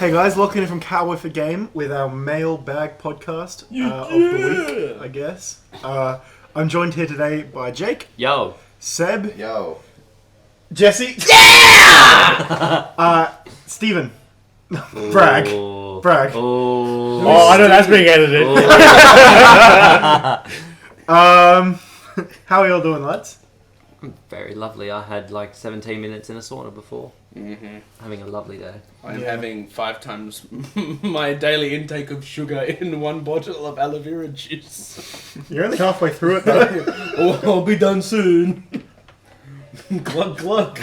Hey guys, locking in from Cowboy for Game with our Mailbag Podcast of the week, I guess. I'm joined here today by Jake. Yo. Seb. Yo. Jesse. Yeah! Steven. Brag. Brag. Oh, I know that's being edited. How are y'all doing, lads? Very lovely. I had like 17 minutes in a sauna before. Mm-hmm. Having a lovely day. I'm having 5 times my daily intake of sugar in one bottle of aloe vera juice. You're only halfway through it though. Oh, I'll be done soon. Glug glug.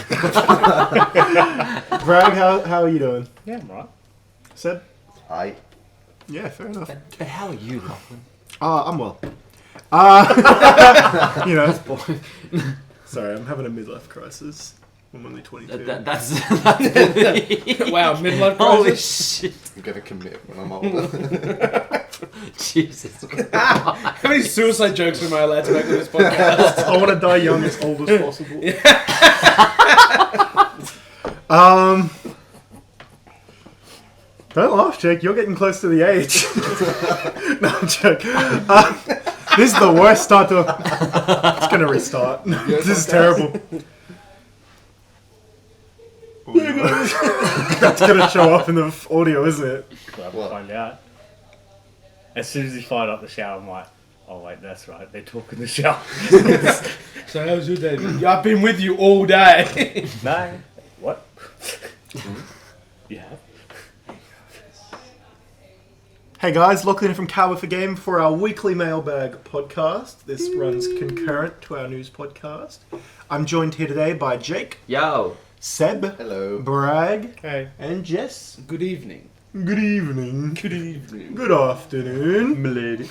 Brag, how are you doing? Yeah, I'm right. Seb? Hi. Yeah, fair enough. But how are you, Lachlan? I'm well. You know, sorry, I'm having a midlife crisis. I'm only 22. That's Wow, midlife holy crisis. shit. I'm gonna commit when I'm older. Jesus. How many suicide jokes am I allowed to make on this podcast? I want to die young as old as possible. Don't laugh, Jake. You're getting close to the age. No, I'm joking. This is the worst start to. It's gonna restart. This is terrible. That's gonna show up in the audio, isn't it? Well, we'll find out. As soon as he fired up the shower, I'm like, oh wait, that's right. They talk in the shower. So how's your day? Yeah, I've been with you all day. No. What? Yeah. Hey guys, Lachlan from Cowboy for Game for our weekly Mailbag Podcast. This runs concurrent to our news podcast. I'm joined here today by Jake, Yo. Seb, Hello. Brag, Hey. and Jess. Good evening. Good evening. Good evening. Good afternoon. Milady.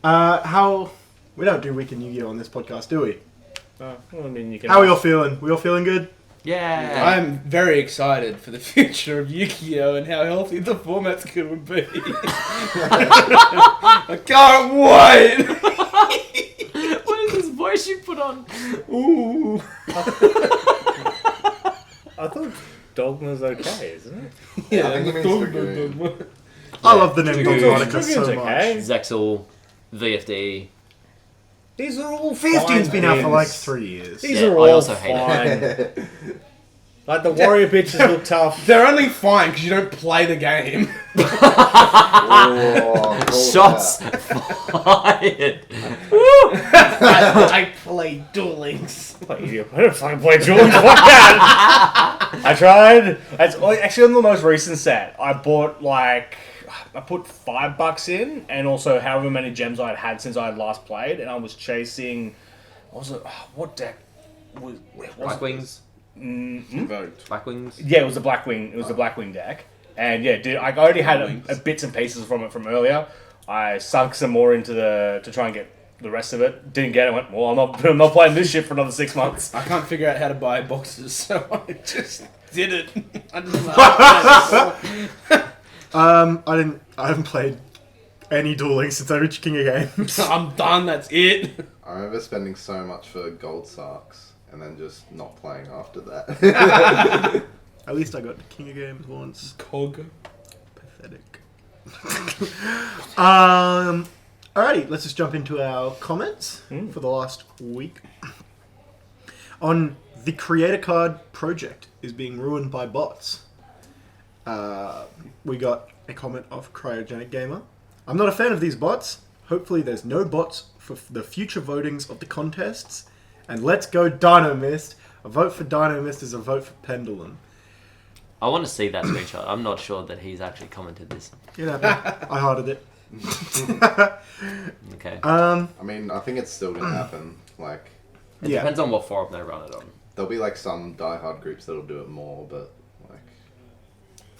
How... We don't do Weekend Yu-Gi-Oh! On this podcast, do we? Well, I mean, you can. How are y'all feeling? We all feeling good? Yeah. I'm very excited for the future of Yugioh and how healthy the format's going to be. I can't wait! What is this voice you put on? Ooh. I thought Dogma's okay, isn't it? Yeah, I think it means Dragoon. I love the name Dragoon's Dogmatica so okay. much. Zexal, VFD. These are all 15's been out for like names. 3 years. These Yeah, are I all also hate fine. Like the warrior bitches look tough. They're only fine because you don't play the game. Oh, Shots fired. I play Duel Links. What idiot? I don't fucking play Jules. Fuck that. I tried. It's actually on the most recent set. I bought I put $5 in, and also however many gems I'd had since I had last played, and I was chasing. What deck was? Black Wings. Vote. Black Wings. Yeah, it was the Blackwing. It was the Blackwing deck, and yeah, I already had bits and pieces from it from earlier. I sunk some more into to try and get the rest of it. Didn't get it. Went, well, I'm not playing this shit for another 6 months. I can't figure out how to buy boxes, so I just did it. I didn't I haven't played any Duel Links since I reached King of Games. I'm done, that's it. I remember spending so much for gold sarks and then just not playing after that. At least I got King of Games once. Cog. Pathetic. Alrighty, let's just jump into our comments for the last week. On the creator card project is being ruined by bots. We got a comment of Cryogenic Gamer. I'm not a fan of these bots. Hopefully there's no bots for the future votings of the contests. And let's go Dynamist. A vote for Dynamist is a vote for Pendulum. I want to see that screenshot. I'm not sure that he's actually commented this. You know, I hearted it. Okay. I mean, I think it's still gonna happen. Like, It depends on what forum they run it on. there'll be like some diehard groups that'll do it more, but like,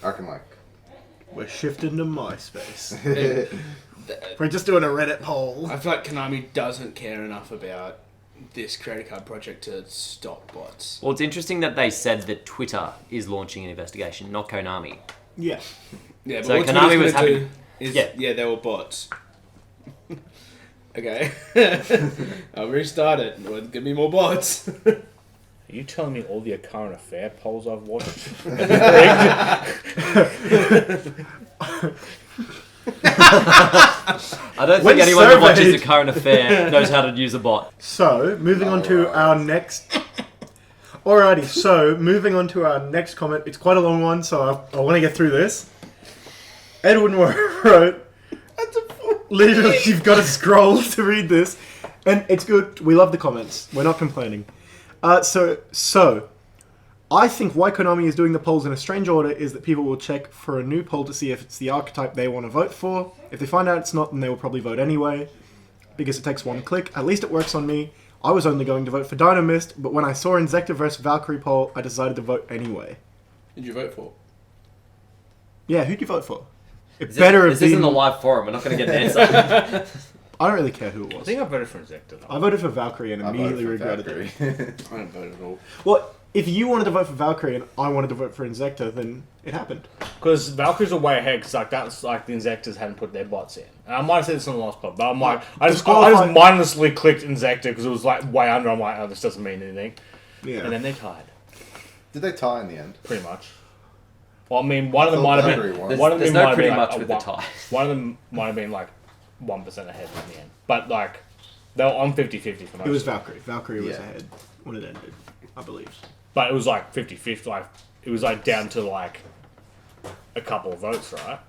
I reckon like. We're shifting to MySpace. We're just doing a Reddit poll. I feel like Konami doesn't care enough about this creator card project to stop bots. Well, it's interesting that they said that Twitter is launching an investigation, not Konami. Yeah. Yeah, but So what Konami Twitter's was gonna having- do is, Yeah. they were bots. Okay. I'll restart it. There's gonna be more bots. Are you telling me all the current affair polls I've watched? I don't When think anyone who watches surveyed- a current affair knows how to use a bot. So, moving on to our next... Alrighty, so moving on to our next comment. It's quite a long one, so I want to get through this. Edwin wrote... Literally, you've got to scroll to read this. And it's good. We love the comments. We're not complaining. So, I think why Konami is doing the polls in a strange order is that people will check for a new poll to see if it's the archetype they want to vote for. If they find out it's not, then they will probably vote anyway, because it takes one click. At least it works on me. I was only going to vote for Dynamist, but when I saw Inzektor vs Valkyrie poll, I decided to vote anyway. Who'd you vote for? Yeah, who'd you vote for? It This better have isn't been... a live forum. We're not going to get an answer. I don't really care who it I was. think I voted for Inzektor, though. I voted for Valkyrie and I immediately voted for regretted it. Valkyrie. I don't vote at all. Well, if you wanted to vote for Valkyrie and I wanted to vote for Inzektor, then it happened. Because Valkyries are way ahead, because like that's like the Inzectors hadn't put their bots in. And I might have said this on the last pod, but I'm like, I just mindlessly clicked Inzector because it was like way under. I'm like, oh, this doesn't mean anything. Yeah. And then they tied, Did they tie in the end? pretty much. Well, I mean, one of them I might thought have Valkyrie been. won. There's, One of them there's might no have pretty been, much like, with the tie. One of them might have been like 1% ahead in the end, but like they were on 50-50 for most. It was of it. Valkyrie. Valkyrie was Yeah. ahead when it ended, I believe. But it was like 50-50. Like it was like down to like a couple of votes, right?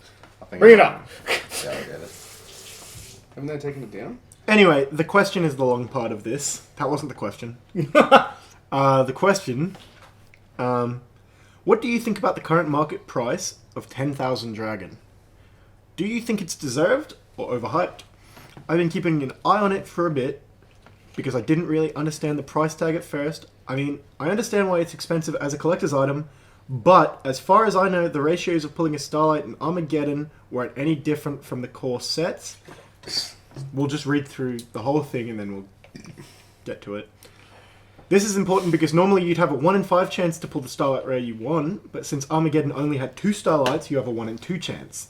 I think Bring it up. Yeah, I get it. Haven't they taken it down? Anyway, the question is the long part of this. That wasn't the question. The question, what do you think about the current market price of 10,000 Dragon? Do you think it's deserved or overhyped? I've been keeping an eye on it for a bit because I didn't really understand the price tag at first. I mean, I understand why it's expensive as a collector's item, but as far as I know, the ratios of pulling a Starlight and Armageddon weren't any different from the core sets. We'll just read through the whole thing and then we'll get to it. This is important because normally you'd have a 1 in 5 chance to pull the Starlight rare you won, but since Armageddon only had 2 Starlights, you have a 1 in 2 chance.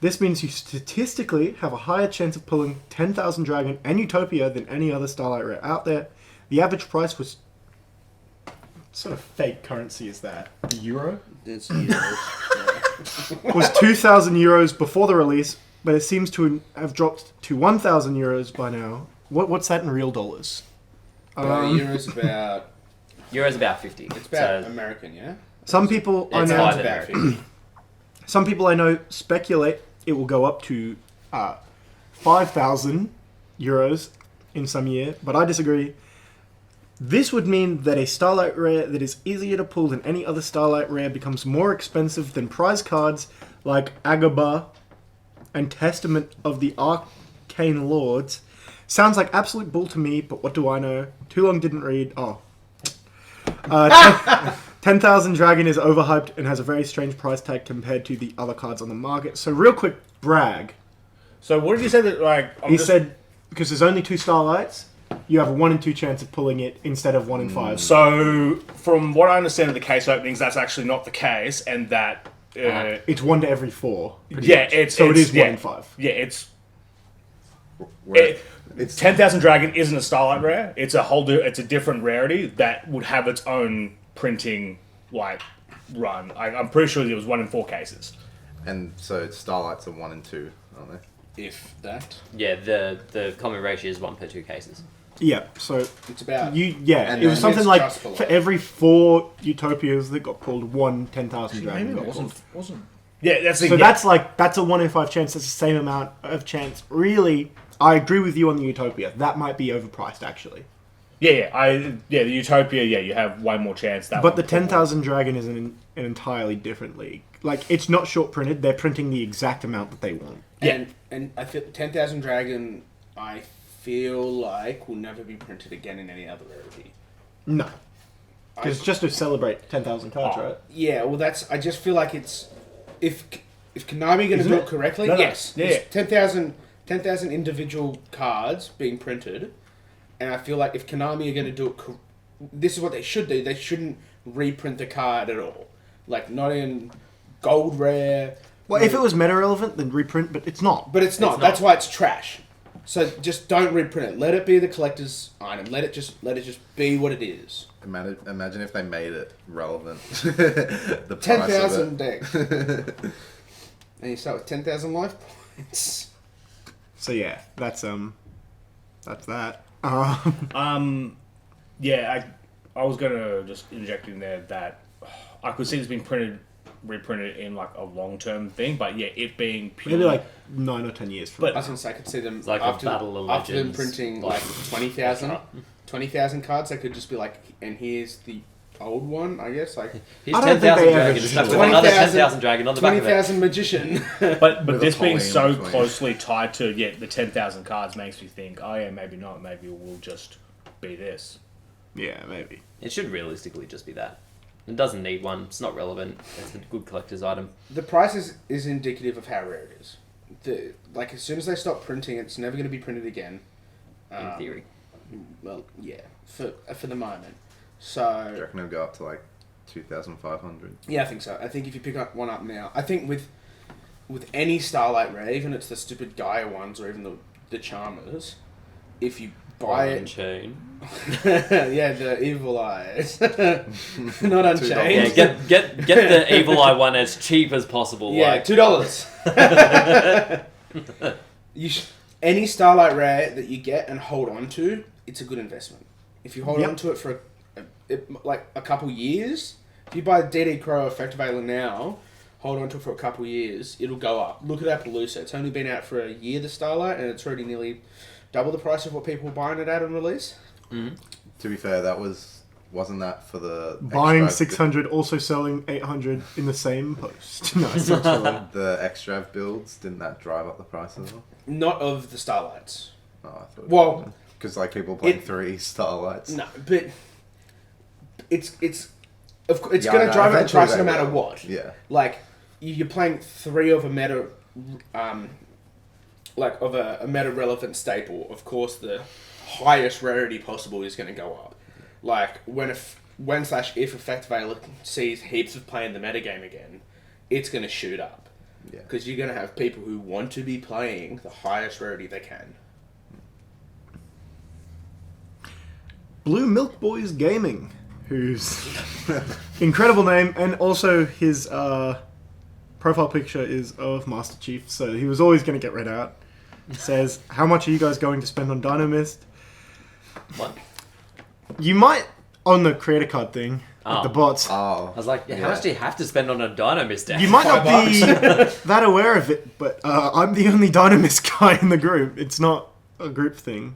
This means you statistically have a higher chance of pulling 10,000 Dragon and Utopia than any other Starlight rare out there. The average price was... What sort of fake currency is that? The euro? It's Was 2,000 euros before the release, but it seems to have dropped to 1,000 euros by now. What's that in real dollars? Euro's about. Euro's about 50. It's about So American, yeah. Some people I It's know. higher than About American. 50. Some people I know speculate it will go up to 5,000 euros in some year, but I disagree. This would mean that a Starlight rare that is easier to pull than any other Starlight rare becomes more expensive than prize cards like Agaba and Testament of the Arcane Lords. Sounds like absolute bull to me, but what do I know? Too long didn't read. 10,000 Dragon is overhyped and has a very strange price tag compared to the other cards on the market. So real quick, brag. So what did you say that like? He said, because there's only 2 Starlights, you have a 1 in 2 chance of pulling it instead of 1 in 5. So from what I understand of the case openings, that's actually not the case, and that It's 1 to every 4. pretty yeah, much. it's so it is 1 yeah, in 5. Yeah, it's Where it's 10,000 Dragon isn't a Starlight rare. It's a it's a different rarity that would have its own printing like run. I'm pretty sure it was 1 in 4 cases. and so Starlights are 1 and 2, aren't they? If that. Yeah, the common ratio is 1 per 2 cases. Yeah, so It's about. it was then something it's like just below. for every 4 Utopias that got pulled, 1 10,000 Dragon Maybe got it pulled. wasn't. Yeah, that's the, So yeah. that's a 1 in 5 chance. That's the same amount of chance. Really, I agree with you on the Utopia. That might be overpriced, actually. the Utopia. Yeah, you have way more chance. That But one the probably. 10,000 Dragon is an entirely different league. Like, it's not short printed. They're printing the exact amount that they want. And I feel 10,000 Dragon, I feel like will never be printed again in any other rarity. No. Because it's just to celebrate 10,000 cards, Oh. right? Yeah, well, I just feel like it's if Konami going to Isn't do it? it correctly, No, no, yes, yeah. It's 10,000 individual cards being printed, and I feel like if Konami are going to do it, this is what they should do. They shouldn't reprint the card at all, like not in gold rare. Well, if it was meta relevant, then reprint, but it's not. But it's not. It's not. That's why it's trash. So just don't reprint it. Let it be the collector's item. Let it just be what it is. Imagine if they made it relevant. The price 10,000 of it. decks. And you start with 10,000 life points. So yeah, that's that. Yeah, I was gonna just interject in there that I could see this being reprinted in like a long-term thing, but yeah, it being purely Maybe like 9 or 10 years from I now. was going to say, I could see them like a Battle of after them Legends, printing like, like 20,000 cards. They could just be like, and here's the old one, I guess. Like Here's I don't think 10,000 they dragon. ever Just have to should. put another 20,000 10,000 dragon on the back of it. 20,000 magician. But With this a being poly in so between. closely tied to the 10,000 cards makes me think, oh yeah, maybe not. Maybe we'll just be this. Yeah, maybe. It should realistically just be that. It doesn't need one. It's not relevant. It's a good collector's item. The price is indicative of how rare it is. Like as soon as they stop printing, it's never going to be printed again. In theory. Well, yeah, for the moment. Do you So reckon it'll go up to like 2,500? yeah, I think so. I think if you pick up one up now, I think with any Starlight Rare, even it's the stupid Gaia ones or even the Charmers, if you buy it, Chain. yeah, the Evil Eyes, not Unchained. Yeah, get the Evil Eye one as cheap as possible. Yeah, like, $2. Any Starlight Rare that you get and hold on to, it's a good investment. If you hold Yep. on to it for like a couple years, if you buy DD Crow Effect Veiler now, hold on to it for a couple years, it'll go up. Look at Appaloosa. It's only been out for a year, the Starlight, and it's already nearly double the price of what people were buying it at on release. Mhm. To be fair, wasn't that for the Buying extra- 600, also selling 800 in the same post. No, it's not true. the extra builds? Didn't that drive up the price as well? Not of the Starlights. No, I thought. Well, because like people playing it- 3 Starlights. no, but it's of course it's Yeah, going I to know, drive up the eventually price they no matter will. what. Yeah. Like you're playing 3 of a meta, like of a meta relevant staple. Of course, the highest rarity possible is going to go up. Like when/if Effect Veiler sees heaps of play in the metagame again, it's going to shoot up. Yeah. Because you're going to have people who want to be playing the highest rarity they can. Blue Milk Boys Gaming, whose incredible name, and also his profile picture is of Master Chief, so he was always going to get read out. Says, how much are you guys going to spend on Dynamist? What? You might, on the creator card thing, with Oh. the bots, Oh. I was like, yeah, how Yeah. much do you have to spend on a Dynamist deck? you might not $5. be that aware of it, but I'm the only Dynamist guy in the group. It's not a group thing.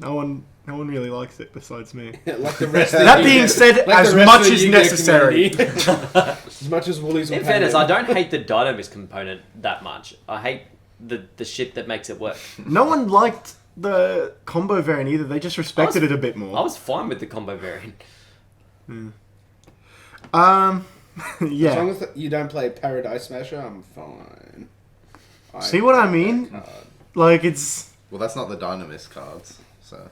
No one really likes it besides me. Like the rest of That the being Yu-Gi-Oh- said, like as the rest much of the as Yu-Gi-Oh necessary. community. As much as Woolies will In pay fairness, them. I don't hate the Dynamist component that much. I hate the shit that makes it work. No one liked the combo variant either. They just respected it a bit more. I was fine with the combo variant. As Yeah. long as you don't play Paradise Smasher, I'm fine. See what I hate mean? that card. Like, it's... Well, that's not the Dynamist cards, so.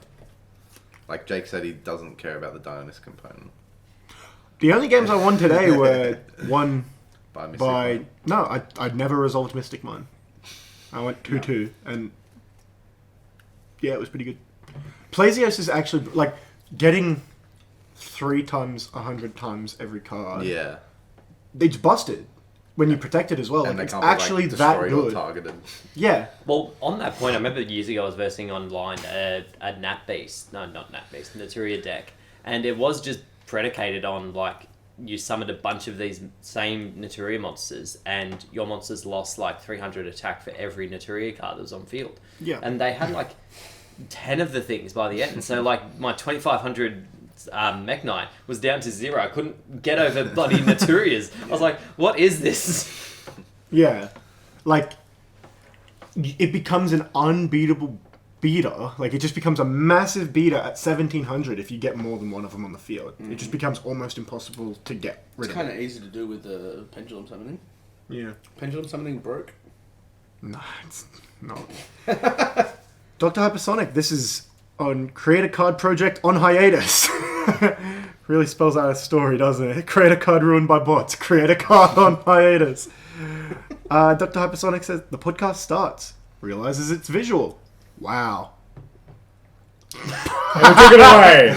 Like Jake said, he doesn't care about the Dynamist component. The only games I won today were won By Mystic by... Mine. No, I'd never resolved Mystic Mine. I went 2-2, and... Yeah, it was pretty good. Plazios is actually, like, getting 3 times 100 times every card. Yeah. It's busted when you protect it as well. And Like, they it's can't be, like, actually that destroyed or good. targeted. Yeah. Well, on that point, I remember years ago I was versing online a Nat Beast. No, not Nat Beast, Naturia deck. And it was just predicated on, like, you summoned a bunch of these same Naturia monsters, and your monsters lost, like, 300 attack for every Naturia card that was on field. Yeah. And they had, like, 10 of the things by the end. So, like, my 2,500 Mech Knight was down to 0. I couldn't get over bloody Naturias. I was like, what is this? Yeah. Like, it becomes an unbeatable beater. Like, it just becomes a massive beater at 1,700 if you get more than one of them on the field. It just becomes almost impossible to get rid It's of kind it. of easy to do with the Pendulum Summoning. Yeah. Pendulum Summoning broke. No, it's not. Dr. Hypersonic, this is on Create a Card Project on hiatus. Really spells out a story, doesn't it? Create a card ruined by bots. Create a card on hiatus. Dr. Hypersonic says, the podcast starts. Realizes it's visual. Wow. And we took it away.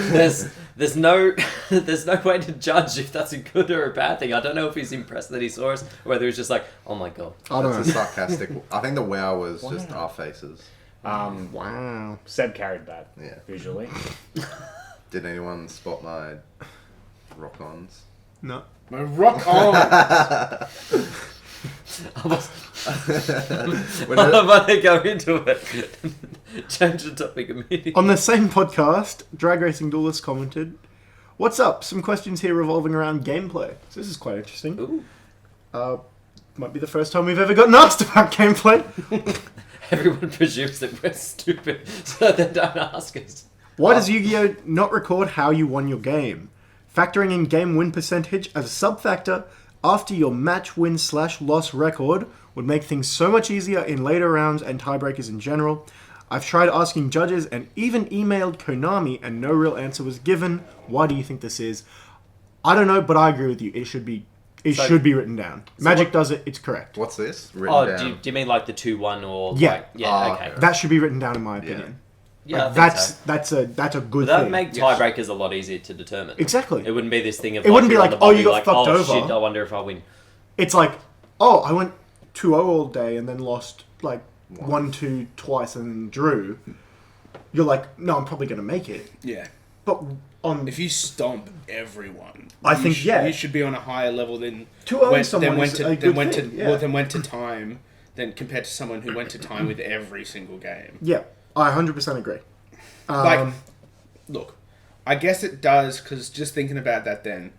There's no there's no way to judge if that's a good or a bad thing. I don't know if he's impressed that he saw us or whether he's just like, oh my god. I don't That's a know. sarcastic. I think the wow was just our faces. Wow. Seb carried that. Yeah. Visually. Did anyone spot my rock-ons? No. My rock on. When I'm about to go into it. Change the topic immediately. On the same podcast, Drag Racing Duelist commented, "What's up? Some questions here revolving around gameplay." So this is quite interesting. Ooh. Might be the first time we've ever gotten asked about gameplay. Everyone presumes that we're stupid, so they don't ask us. Why does Yu-Gi-Oh not record how you won your game? Factoring in game win percentage as a sub-factor after your match win/loss record would make things so much easier in later rounds and tiebreakers in general. I've tried asking judges and even emailed Konami and no real answer was given. Why do you think this is? I don't know, but I agree with you. It should be written down. Magic does it, it's correct. What's this? Written down. Do you mean like the 2-1 or Yeah. like yeah, okay. okay. That should be written down in my opinion. Yeah, Like, I think so. that's a good That thing. would make tiebreakers a lot easier to determine. Exactly. It wouldn't be this thing of It wouldn't be you're on like, the oh, bubble, you you're got fucked over. Shit, I wonder if I win. It's like, oh, I went 2-0 all day and then lost like 1-2 twice and drew. You're like, no, I'm probably going to make it. Yeah. But on If you stomp everyone, I think, yeah. you should be on a higher level than 2-0 someone is a good thing, yeah. Then went to time than compared to someone who went to time with every single game. Yeah, I 100% agree. Like, look, I guess it does, because just thinking about that then,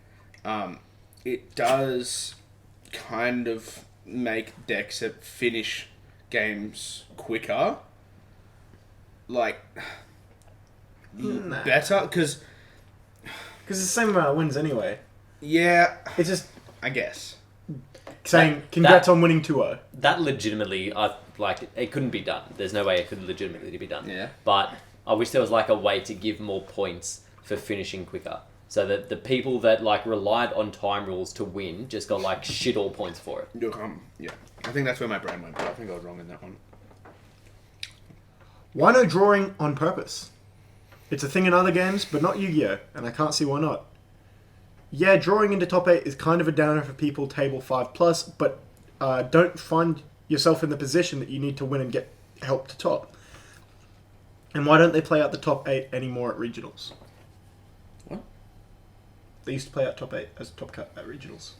it does kind of make decks that finish games quicker, like, better, because... Because it's the same amount of wins anyway. Yeah, It's just I guess. saying, congrats on winning 2-0. That legitimately, it couldn't be done. There's no way it could legitimately be done. Yeah. But I wish there was like a way to give more points for finishing quicker. So that the people that like relied on time rules to win just got like shit all points for it. Look, yeah. I think that's where my brain went, but I think I was wrong in that one. Why no drawing on purpose? It's a thing in other games, but not Yu-Gi-Oh! And I can't see why not. Yeah, drawing into top 8 is kind of a downer for people table 5+, but don't find yourself in the position that you need to win and get help to top. And why don't they play out the top 8 anymore at regionals? What? They used to play out top 8 as top cut at regionals.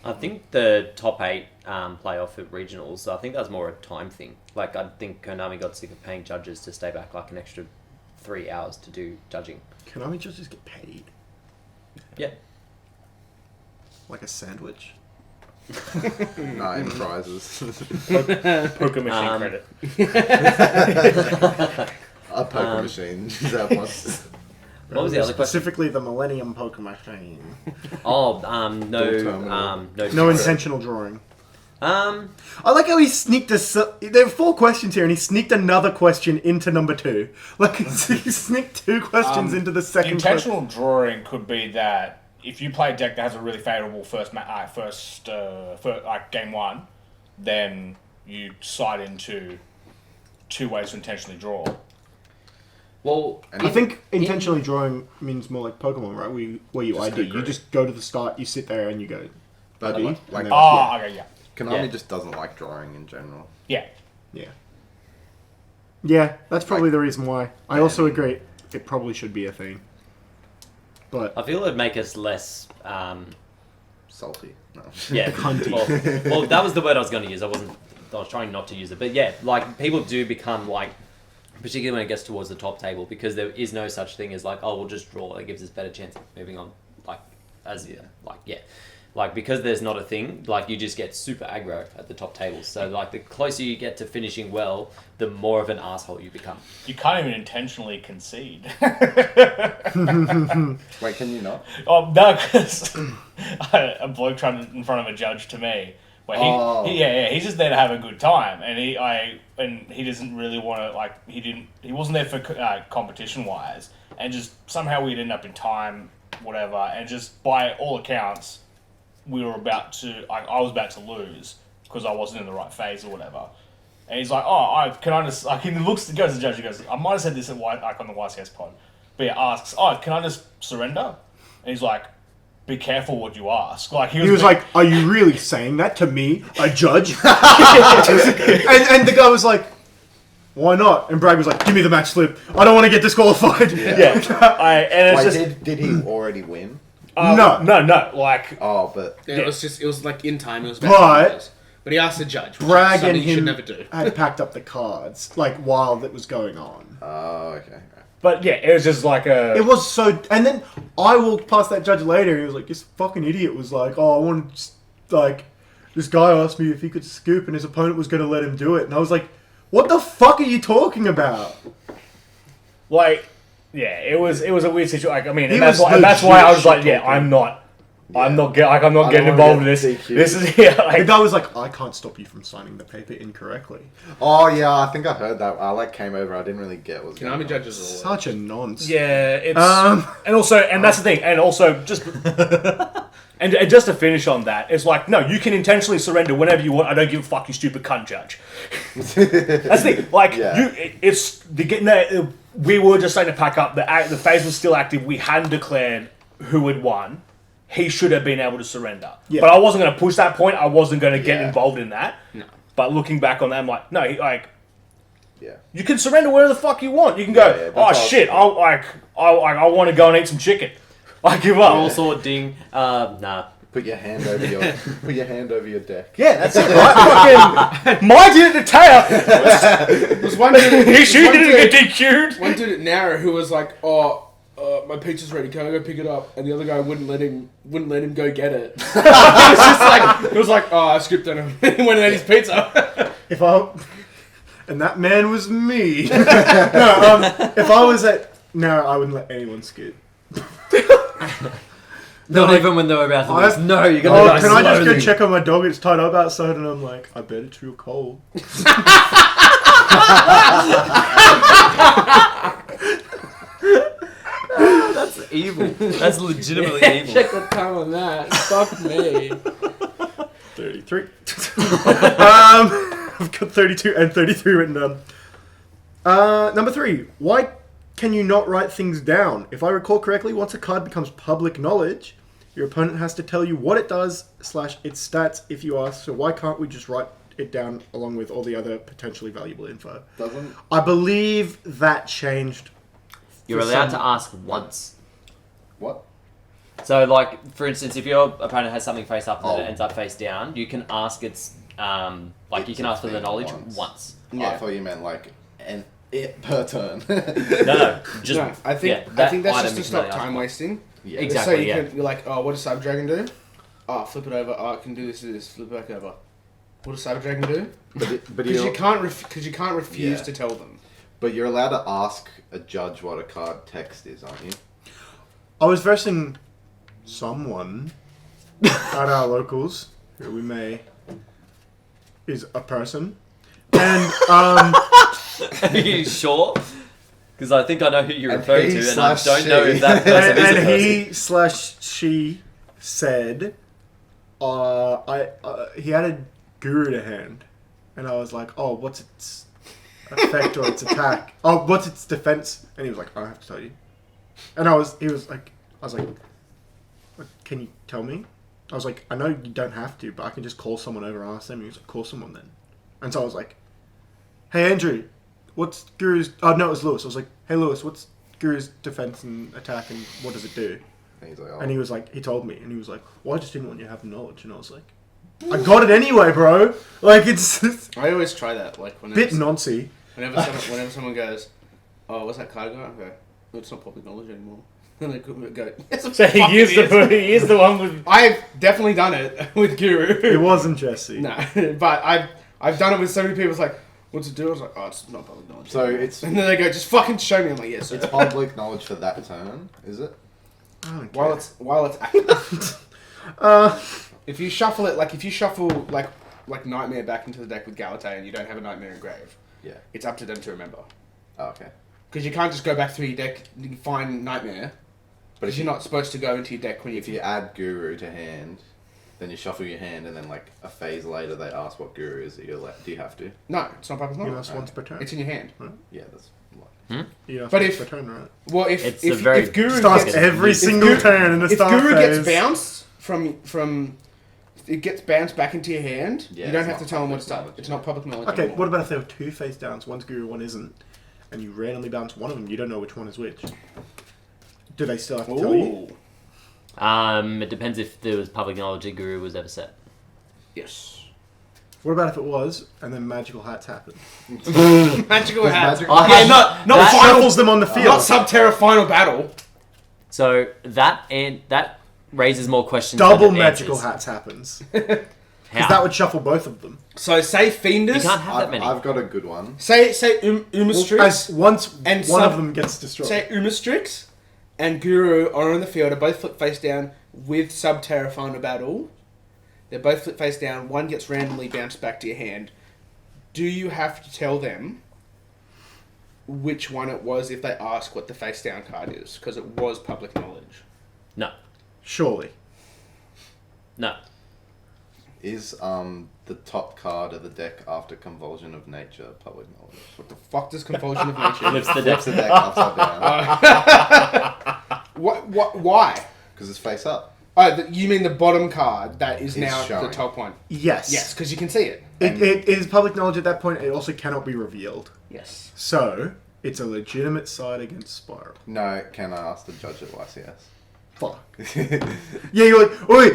I think the top 8 playoff at regionals, I think that's more a time thing. Like, I think Konami got sick of paying judges to stay back like an extra 3 hours to do judging. Konami judges get paid? Yeah. Like a sandwich? No, in prizes. Poker machine credit. A poker machine. Is that what? What was the other question? Specifically the Millennium Poker Machine. Oh, No intentional drawing. Um, I like how he sneaked there are 4 questions here and he sneaked another question into number 2. Like, he sneaked 2 questions into the second question. Intentional drawing could be that if you play a deck that has a really favourable game 1, then you slide into 2 ways to intentionally draw. well, I think intentionally drawing means more like Pokemon, right? Where you Just ID. agree. You just go to the start, you sit there and you go, But buddy. like, and then- Oh, okay, yeah. Konami Yeah. just doesn't like drawing in general. Yeah. Yeah. Yeah, that's probably the reason why. I also agree it probably should be a thing. But I feel it'd make us less, Salty. No. yeah. Cunty. well, that was the word I was going to use. I was trying not to use it. But yeah, like, people do become, like, particularly when it gets towards the top table, because there is no such thing as, like, oh, we'll just draw. It gives us better chance of moving on. Like, because there's not a thing, like, you just get super aggro at the top tables. So, like, the closer you get to finishing well, the more of an asshole you become. You can't even intentionally concede. Wait, can you not? Oh, no, because a bloke tried in front of a judge to me. Where he's just there to have a good time, and he doesn't really want to, like, he wasn't there for competition wise, and just somehow we'd end up in time, whatever, and just by all accounts, I was about to lose because I wasn't in the right phase or whatever, And he's like, oh, can I just... Like, he goes to the judge, he goes, I might have said this on the YCS pod, but he asks, can I just surrender? And he's like, be careful what you ask. Like he was like, are you really saying that to me, a judge? and the guy was like, why not? And Bragg was like, give me the match slip. I don't want to get disqualified. Yeah. Did he already win? No. Like, it was like in time. It was but he asked the judge. Bragg and he should him never do. had packed up the cards like while that was going on. Oh, okay. But yeah, it was just like a... It was so... And then I walked past that judge later, he was like, this fucking idiot was like, I want to... Like, this guy asked me if he could scoop and his opponent was going to let him do it. And I was like, what the fuck are you talking about? Like, yeah, it was a weird situation. Like, I mean, He and that's was why I was like, legit yeah, I'm not getting don't involved in wanna this. get DQ'd. This is like, The guy was like, I can't stop you from signing the paper incorrectly. Oh yeah, I think I heard that. I came over. I didn't really get what's going Konami on. judges are Such a nonce. yeah, it's and that's the thing, and also just and just to finish on that, it's like, no, you can intentionally surrender whenever you want. I don't give a fuck, you stupid cunt judge. That's the thing. Like we were just starting to pack up. The phase was still active. We hadn't declared who had won. He should have been able to surrender. Yeah. But I wasn't going to push that point. I wasn't going to get involved in that. No. But looking back on that, I'm like, no, Yeah. you can surrender wherever the fuck you want. You can go, oh shit, I want to go and eat some chicken. I give up. Also, ding. Nah. Put your hand over your deck. Yeah, that's it. Right? My dude at Taya, There was one dude. he didn't get DQ'd. One dude at Nara who was like, my pizza's ready. Can I go pick it up? And the other guy wouldn't let him go get it. It was like, I skipped on him. He went and ate his pizza. And that man was me. If I was at Nara, I wouldn't let anyone skip. Not even when they were about to lose. No, you're Oh, gonna can die I just go slowly. check on my dog? It's tied up outside, and I'm like, I bet it's real cold. That's evil. That's legitimately evil. Check the time on that. Fuck me. 33. I've got 32 and 33 written down. Number 3. Why can you not write things down? If I recall correctly, once a card becomes public knowledge, your opponent has to tell you what it does / its stats if you ask. So why can't we just write it down along with all the other potentially valuable info? Doesn't... I believe that changed. You're allowed to ask once. What? So, like, for instance, if your opponent has something face up and then it ends up face down, you can ask its, you can ask for the knowledge once. Yeah. I thought you meant per turn. No, just No, I think that's just to stop time wasting. Yeah. Exactly. So you're like, what does Cyber Dragon do? Flip it over. I can do this. Flip it back over. What does Cyber Dragon do? But Because you can't refuse to tell them. But you're allowed to ask a judge what a card text is, aren't you? I was versing someone at our locals, who we may is a person, and Are you sure? Because I think I know who you're And referring he to, and I slash don't know she. if that person is a and person. he/she said, he had a guru to hand, and I was like, oh, what's its effect or its attack? Oh, what's its defense? And he was like, I don't have to tell you. And I was like, can you tell me? I was like, I know you don't have to, but I can just call someone over and ask them. And he was like, call someone then. And so I was like, hey Andrew, what's Guru's... Oh, no, it was Lewis. I was like, hey Lewis, what's Guru's defense and attack and what does it do? And he's like, oh. And he was like, he told me. And he was like, well, I just didn't want you to have the knowledge. And I was like, I got it anyway, bro. Like, it's I always try that. Like a bit noncy. whenever someone goes, oh, what's that card got? Okay, well, it's not public knowledge anymore. And they go, yes, So he is the one with... I've definitely done it with Guru. It wasn't Jesse. No, but I've done it with so many people. It's like, what's it do? I was like, oh, it's not public knowledge. So anymore. it's... And then they go, just fucking show me. I'm like, yes. It's public knowledge for that turn, is it? I don't care. While it's active. If you shuffle like Nightmare back into the deck with Galatae and you don't have a Nightmare engraved, Yeah. it's up to them to remember. Oh, okay. Because you can't just go back through your deck and find Nightmare. But Because you're not supposed to go into your deck when if you add Guru to hand, then you shuffle your hand, and then like a phase later they ask what guru is. You're like, do you have to? No, it's not public You knowledge. ask once per turn. It's in your hand. Yeah, that's. You ask But once if- per turn, right? Well, It's a very- if Guru Starts gets every if single Guru- turn in the if start Guru phase. gets bounced from it gets bounced back into your hand, Yeah, you don't it's have to not tell them what public it's done. knowledge, It's yeah. not public knowledge. Okay, anymore. what about if there were 2 face downs, one's guru, one isn't, and you randomly bounce one of them, you don't know which one is which? Do they still have to tell you? Ooh. It depends if there was public knowledge a guru was ever set. Yes. What about if it was, and then magical hats happen? Magical hats. magical I Yeah, have- not that- final. Shuffles them on the field. Not Subterra final battle. So that raises more questions. Double than it magical answers. hats happens. How? Because that would shuffle both of them. So say You Fiendus. can't have that many. I've got a good one. Say Umastrix. As once And one sub- of them gets destroyed. Say Umastrix and Guru are on the field. Are both flip face down with Subterra final battle. They're both flip face down. One gets randomly bounced back to your hand. Do you have to tell them which one it was if they ask what the face down card is? Because it was public knowledge. No. Surely. No. Is the top card of the deck after Convulsion of Nature public knowledge? What the fuck does Convulsion of Nature? Flips the deck. Flips the deck upside down What? Why? because it's face up. Oh, you mean the bottom card that is Is now showing. the top one? Yes. Yes, because you can see it. It is public knowledge at that point. It also cannot be revealed. Yes. So, it's a legitimate side against Spiral. No, can I ask the judge at YCS? Fuck. Yeah, you're like, oi,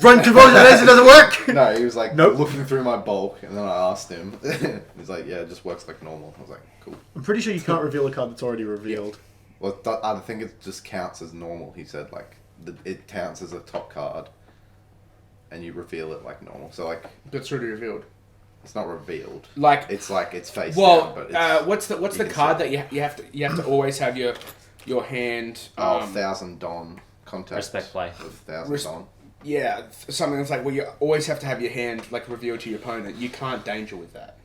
run conversion laser doesn't work! No, he was like Nope. looking through my bulk, and then I asked him. He's like, yeah, it just works like normal. I was like, cool. I'm pretty sure you can't reveal a card that's already revealed. Well, I think it just counts as normal. He said like it counts as a top card, and you reveal it like normal. So like That's already revealed. it's not revealed. Like, It's like it's face well, down, but it's, what's the you can card see that you have to always have your hand? 1,000 Don contact. Respect play. With 1,000 Res- Don. Yeah, something that's like where you always have to have your hand like revealed to your opponent. You can't danger with that.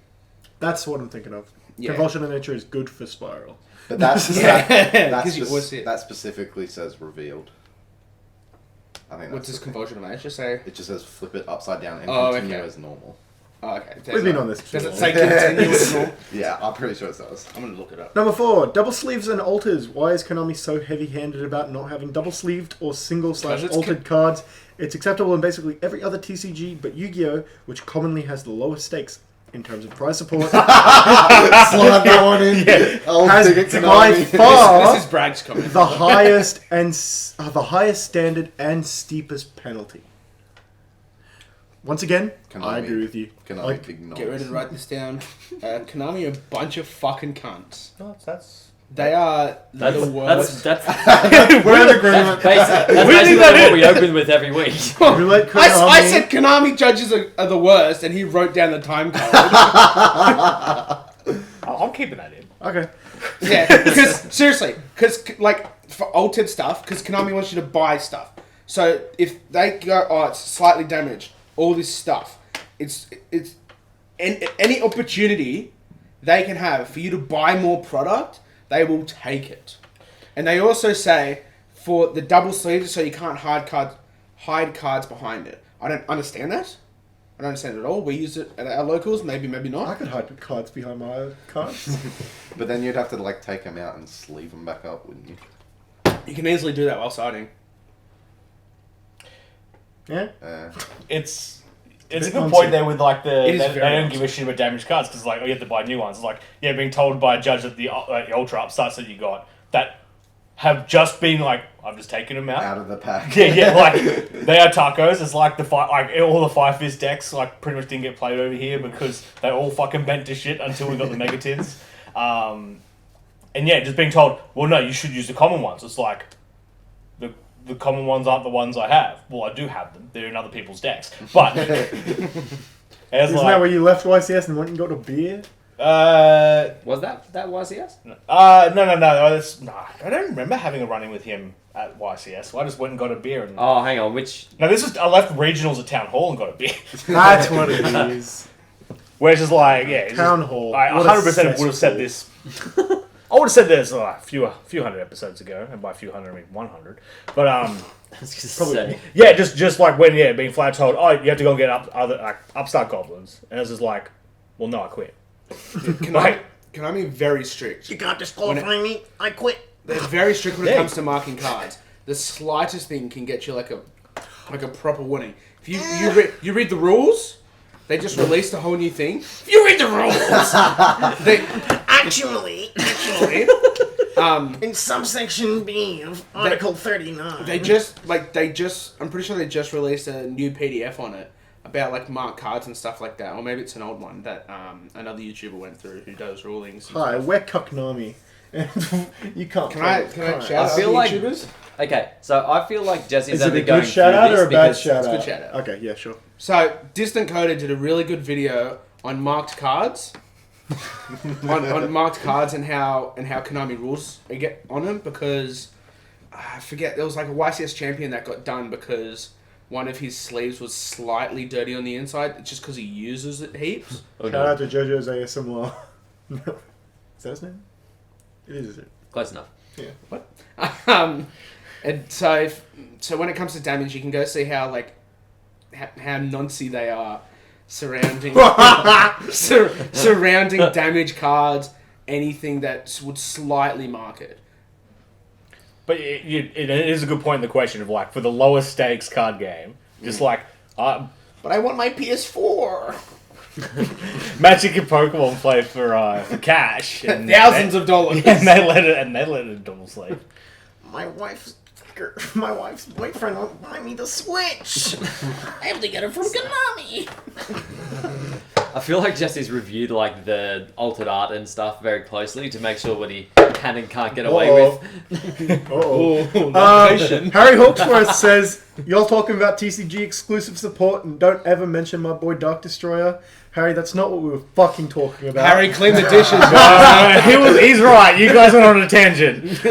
That's what I'm thinking of. Yeah. Convulsion of Nature is good for Spiral. But that's Yeah, that 'cause you always see it. that specifically says revealed. I think What that's does the thing. Convulsion of Nature say? It just says flip it upside down and Oh, continue okay. as normal. Oh, okay. We've been on this Does it before. say continue as normal? Yeah, I'm pretty sure it does. I'm gonna look it up. Number 4, double sleeves and alters. Why is Konami so heavy-handed about not having double sleeved or single / Because it's altered cards? It's acceptable in basically every other TCG but Yu-Gi-Oh, which commonly has the lowest stakes in terms of prize support. Slide that one in. I'll Has dig it by Konami. far This is Bragg's comment. the highest and the highest standard and steepest penalty. Once again, I Konami. agree with you. Konami Like, big Get ready to write this down. Konami are a bunch of fucking cunts. No, that's They are That's the worst. that's we're in agreement. that's We leave basically that what in. we open with every week. Roulette Konami. I said Konami judges are the worst, and he wrote down the time code. I'm keeping that in. Okay. Yeah, because seriously, because like for altered stuff, because Konami wants you to buy stuff. So if they go, oh, it's slightly damaged, all this stuff, it's any opportunity they can have for you to buy more product, they will take it. And they also say for the double sleeves, so you can't hide cards behind it. I don't understand that. I don't understand it at all. We use it at our locals, maybe I not. could hide cards behind my cards. But then you'd have to like take them out and sleeve them back up, wouldn't you? You can easily do that while siding. Yeah? It's bit a good nonsense. point there with like It is they very don't give a shit about damaged cards because like you have to buy new ones. It's like being told by a judge that the ultra upstarts that you got that have just been like I've just taken them out. Out of the pack. Yeah, like they are tacos. It's like all the Five Fist decks like pretty much didn't get played over here because they all fucking bent to shit until we got the Mega Tins. And yeah, just being told, well, no, you should use the common ones. It's like the common ones aren't the ones I have. Well, I do have them. They're in other people's decks. But Isn't that where you left YCS and went and got a beer? Was that YCS? No. I don't remember having a run-in with him at YCS. I just went and got a beer. And Oh, hang on. Which? no, I left regionals at Town Hall and got a beer. That's what it is. Where it's just like, yeah, it's Town just, Hall. I What a 100% would have said cesspool. this. I would have said this a few hundred episodes ago, and by a few hundred I mean 100. But I was just Probably. say, yeah, just like when being flat told, oh, you have to go and get upstart goblins, and it's just like, well, no, I quit. Konami very strict. You can't disqualify me. I quit. They're very strict when it comes to marking cards. The slightest thing can get you like a proper warning. If you read the rules, they just released a whole new thing. If you read the rules, Actually, in subsection B of Article 39. I'm pretty sure they just released a new PDF on it about like marked cards and stuff like that, or maybe it's an old one that another YouTuber went through who does rulings. and Hi, stuff. we're Konami. You can't. Can I shout out I feel the like- YouTubers? Okay, so I feel like Jesse's Is it only a going good shout through out this or a bad because shout It's a out? good shout out. Okay, yeah, sure. So Distant Coder did a really good video on marked cards, on marked cards and how Konami rules get on them, because I forget, there was like a YCS champion that got done because one of his sleeves was slightly dirty on the inside just because he uses it heaps. Oh, Shout no. out to JoJo's ASMR. Is that his name? It is, is it? Close enough. And so when it comes to damage, you can go see how how noncy they are surrounding surrounding damage cards, anything that would slightly mark it. But it is a good point in the question of like for the lowest stakes card game, just like But I want my PS4. Magic and Pokemon play for cash and Thousands of dollars. and they let it double sleeve. My wife's boyfriend won't buy me the Switch. I have to get it from Konami. I feel like Jesse's reviewed like the altered art and stuff very closely to make sure what he can and can't get away with. Harry Hawksworth says, y'all talking about TCG exclusive support and don't ever mention my boy Dark Destroyer. Harry, that's not what we were fucking talking about. Harry, clean the dishes, guys. He's right. You guys went on a tangent.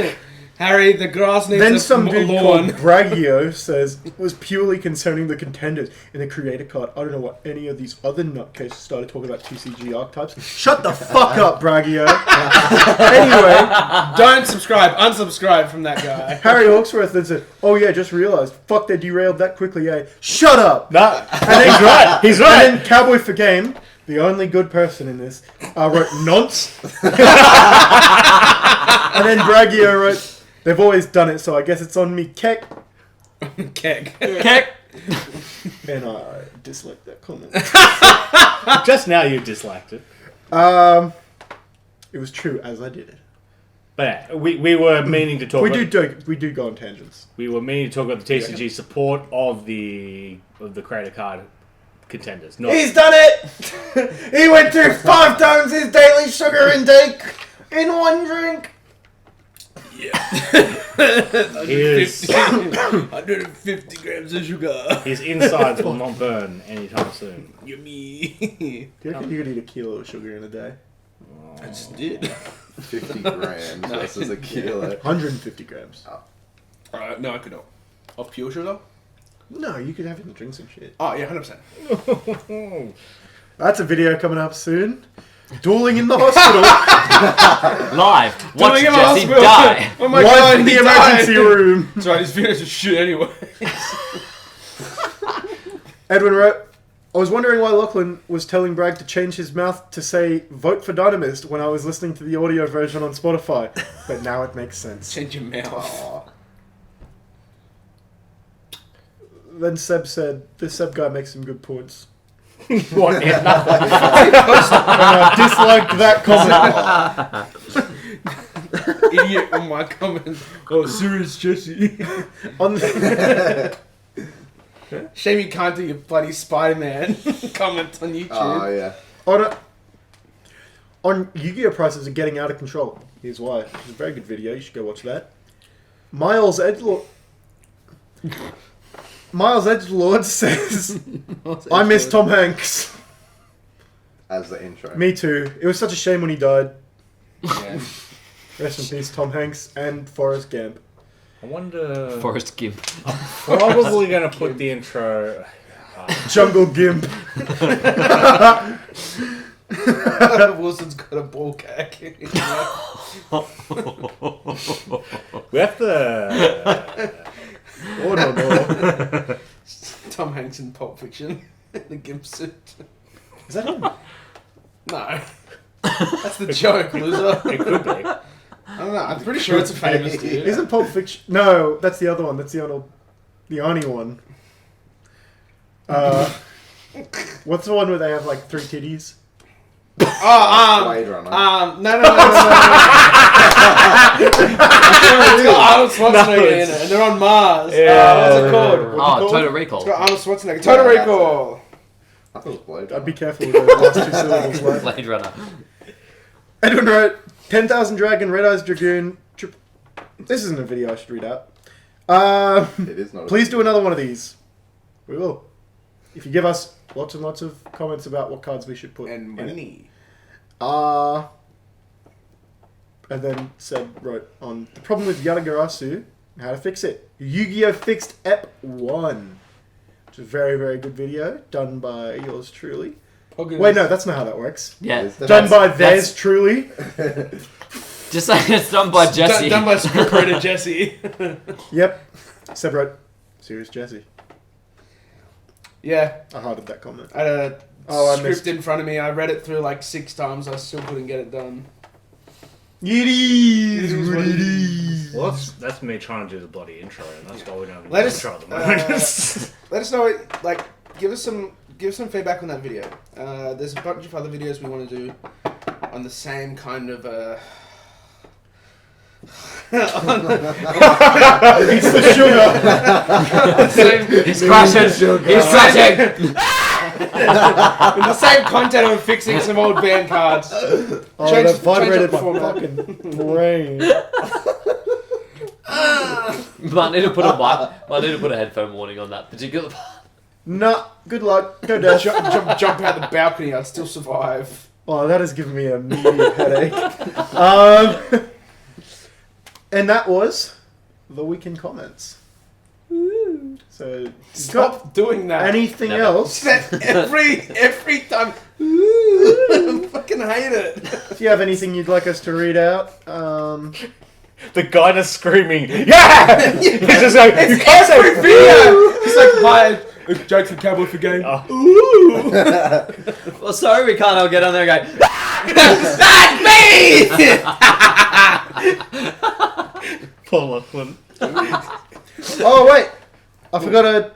Harry, the grass needs Then a some dude lawn. called Bragio says it was purely concerning the contenders in the creator card. I don't know what any of these other nutcases started talking about TCG archetypes. Shut the fuck up, Bragio. Anyway, Don't subscribe. Unsubscribe from that guy. Harry Hawksworth then said, "Oh yeah, just realised. Fuck, they derailed that quickly. Yeah, shut up." No, And then, he's right. He's right. And then Cowboy for Game, the only good person in this, wrote nonce. And then Bragio wrote, "They've always done it, so I guess it's on me, Keck." Keg. And I dislike that comment. Just now you disliked it. It was true as I did it. But yeah, we were meaning to talk. We about, do go on tangents. We were meaning to talk about the TCG support of the creator card contenders. Not He's done it! He went through 5 times his daily sugar intake in one drink. his 150 grams of sugar. his insides will not burn anytime soon. Yummy. Do you reckon you could eat a kilo of sugar in a day? I just did. 50 grams versus a kilo. 150 grams. No, I could not. Of pure sugar? No, you could have it in drinks and shit. Oh, yeah, 100%. That's a video coming up soon. Dueling in the hospital. Live. Watch Dueling in the Jesse hospital. die. Oh my Live god, in the he emergency died. room. That's right, his videos are shit anyway. Edwin wrote, I was wondering why Lachlan was telling Bragg to change his mouth to say, vote for Dynamist when I was listening to the audio version on Spotify. But now it makes sense. Change your mouth. Aw. Then Seb said, this Seb guy makes some good points. What? Yeah, nothing. And I disliked that comment. Idiot on my comment. Oh, serious Jesse. On the... Shame you can't do your bloody Spider-Man comment on YouTube. Oh, yeah. On Yu-Gi-Oh! Prices are getting out of control. Here's why. It's a very good video. You should go watch that. Miles Edgelord says, I miss Tom Hanks. As the intro. Me too. It was such a shame when he died. Yeah. Rest in peace, Tom Hanks and Forrest Gump. I wonder. Forrest Gimp. Probably gonna put the intro. Jungle Gimp. Wilson's got a ball gag. We have to. Oh no. Tom Hanks in Pulp Fiction. The gimp suit. Is that him? No. That's the joke, loser. It could be. I don't know. I'm pretty sure it's a famous dude. Isn't Pulp Fiction? No, that's the other one. That's the Arnie one. What's the one where they have like 3 titties? Blade Runner. No. It's got Arnold Schwarzenegger in it, and they're on Mars. What's it called? Oh, Total Recall. It's got Arnold Schwarzenegger. Total Yeah, Recall. I thought it was Blade Runner. I'd be careful with those last 2 syllables. Like. Blade Runner. Edwin wrote 10,000 Dragon, Red Eyes Dragoon. This isn't a video I should read out. It is not. Please do another one of these. We will. If you give us lots and lots of comments about what cards we should put And in it. money. And then wrote on the problem with Yatagarasu, how to fix it. Yu-Gi-Oh! Fixed Ep 1. Which is a very, very good video done by yours truly. Wait, no, that's not how that works. Yeah. Done by theirs truly. Just like it's done by Jesse. Done by scriptwriter Jesse. Yep. Seb wrote, Serious Jesse. Yeah. I hearted that comment. I had a I script missed. in front of me. I read it through like 6 times. I still couldn't get it done. It is what it is. Well, that's me trying to do the bloody intro, and that's why we don't have Let an us- intro at the moment. Let us know. Like, give us some feedback on that video. There's a bunch of other videos we want to do on the same kind of. It's the sugar. He's crashing. He's crashing. In the same content of fixing some old band cards. Oh, Change- that vibrated change my up the fucking brain. Might need to put a headphone warning on that particular part. Nah, good luck. Go Dash. Jump out the balcony. I'd still survive. Oh, that has given me an immediate headache. And that was the weekend comments. So, Stop doing that. anything Never. else? That every time. I fucking hate it. If you have anything you'd like us to read out, The guy that's screaming, yeah! He's just like, you can't say Every video. It's like my joke for Cowboy for Game. Oh. Ooh. Well, sorry, we can't all get on there and go, That's me. Paul Lachlan. oh wait, I forgot to.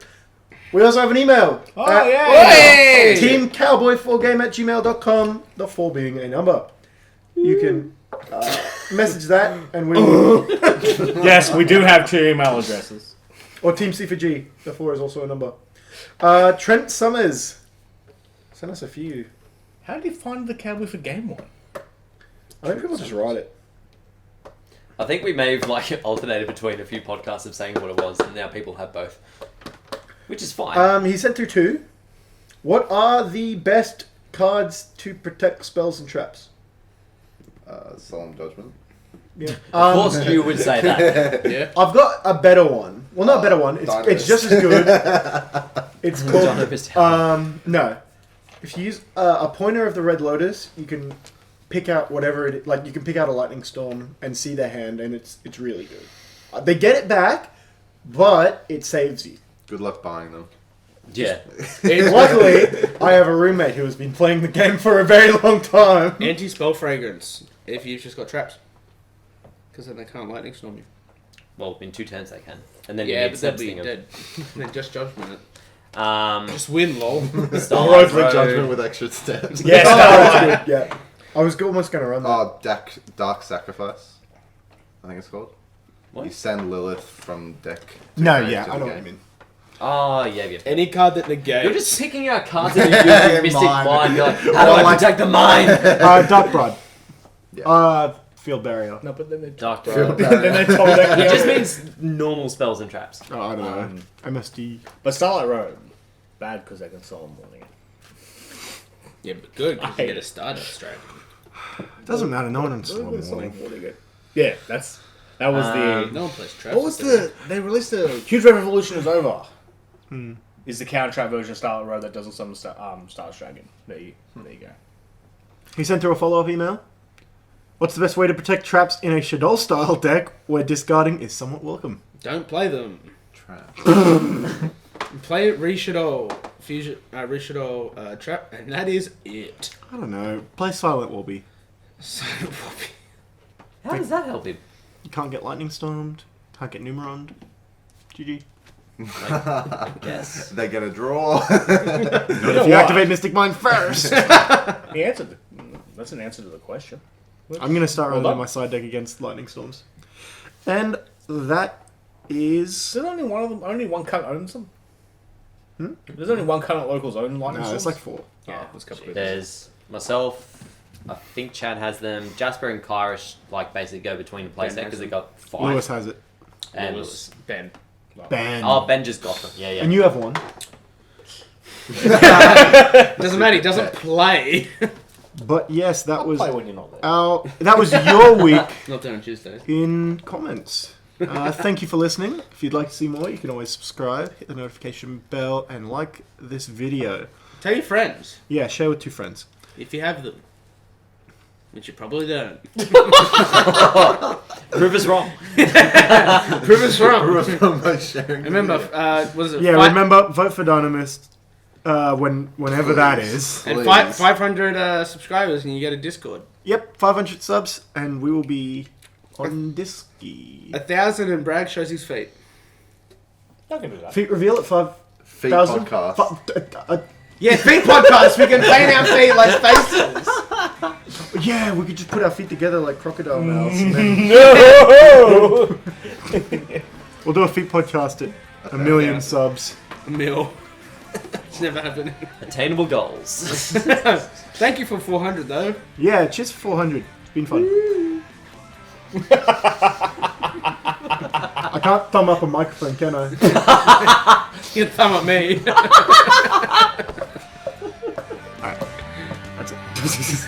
We also have an email. Oh, at yeah. Hey! teamcowboy4game@gmail.com. The 4 being a number. You can message that, and we will. Yes, we do have 2 email addresses. Or Team C4G. The 4 is also a number. Trent Summers. Send us a few. How did you find the Cowboy for Game one? I think people just write it. I think we may have like alternated between a few podcasts of saying what it was, and now people have both, which is fine. He sent through 2. What are the best cards to protect spells and traps? Solemn Judgment. Yeah. Of course, you would say that. Yeah. I've got a better one. Well, not a better one. It's just as good. It's John called. Opus. No. If you use a pointer of the Red Lotus, you can pick out whatever it. Like you can pick out a lightning storm and see their hand, and it's really good. They get it back, but it saves you. Good luck buying them. Yeah. Luckily, I have a roommate who has been playing the game for a very long time. Anti-spell fragrance. If you've just got traps. Because then they can't lightning storm you. Well, in 2 turns they can, and then Yeah, you but need they'll Seb's be thing of- dead. Then just judgment it. Um, Just win, lol. Starlight Road Road. Judgment with extra steps. Yes, Oh, Starlight. that's good. Yeah, I was almost going to run that. Oh, Dark Sacrifice. I think it's called. What? You send Lilith from deck. To No, grave yeah, to I the know what game. you mean. Oh, yeah. Any card that negates. You're just picking out cards in your mystic Mine. mind. You're like, how do I protect the mind? Dark Blood. Yeah. Field Barrier. No, but then they Dark Field Blood. Barrier. then they told me that. It just means normal spells and traps. Oh, I don't know. MSD. But Starlight Road, bad because they can Solemn Warning. Yeah, but good, because I you hate get a it. Stardust Dragon. Doesn't matter. No one on Solemn Storm. Warning it. Yeah, that was the. No one plays traps. What was the? They released a Huge Revolution is over. Is the counter trap version of Starlight Road that doesn't summon Star's Dragon? There you go. He sent through a follow-up email. What's the best way to protect traps in a Shadow-style deck where discarding is somewhat welcome? Don't play them. Trap. Play Rishadol, Fusion, Rishadol Trap, and that is it. I don't know. Play Silent Warby. How does that help him? You can't get Lightning Stormed. Can't get Numeroned. GG. Yes. They get a draw. Not know if you what? activate Mystic Mine first. He answered. That's an answer to the question. I'm going to start Well running done. my side deck against Lightning Storms. And that is... There's only one of them. Only one cunt owns them. There's only one cunt at locals own lightning No, storms. it's like 4. Yeah, there's a couple of There's myself. I think Chad has them. Jasper and Kyrish basically go between the playset Ben because has they got 5. Lewis has it. and Lewis. Lewis. Ben. Ben. Oh, Ben just got them. Yeah, yeah. And you have one. Doesn't matter. He doesn't play. But yes, that was play when you're not there. that was your week Not there on Tuesdays. in comments. Thank you for listening. If you'd like to see more, you can always subscribe, hit the notification bell, and like this video. Tell your friends Yeah, share with 2 friends. if you have them, which you probably don't. Prove us wrong. Prove us wrong. By sharing the Remember, video. was it? Yeah, five- remember, vote for Dynamist whenever that is. And Please. 500 subscribers, and you get a Discord. Yep, 500 subs, and we will be on Disky. 1,000 and Bragg shows his feet. I can do that. Feet reveal at 5,000. Feet podcast. Yeah, feet podcast. We can paint our feet like faces. Yeah, we could just put our feet together like crocodile mouths. And then No! we'll do a feet podcast at 1 million subs. A mil. It's never happening. Attainable goals. Thank you for 400 though. Yeah, cheers for 400. It's been fun. I can't thumb up a microphone, can I? You can thumb at me. Alright. That's it.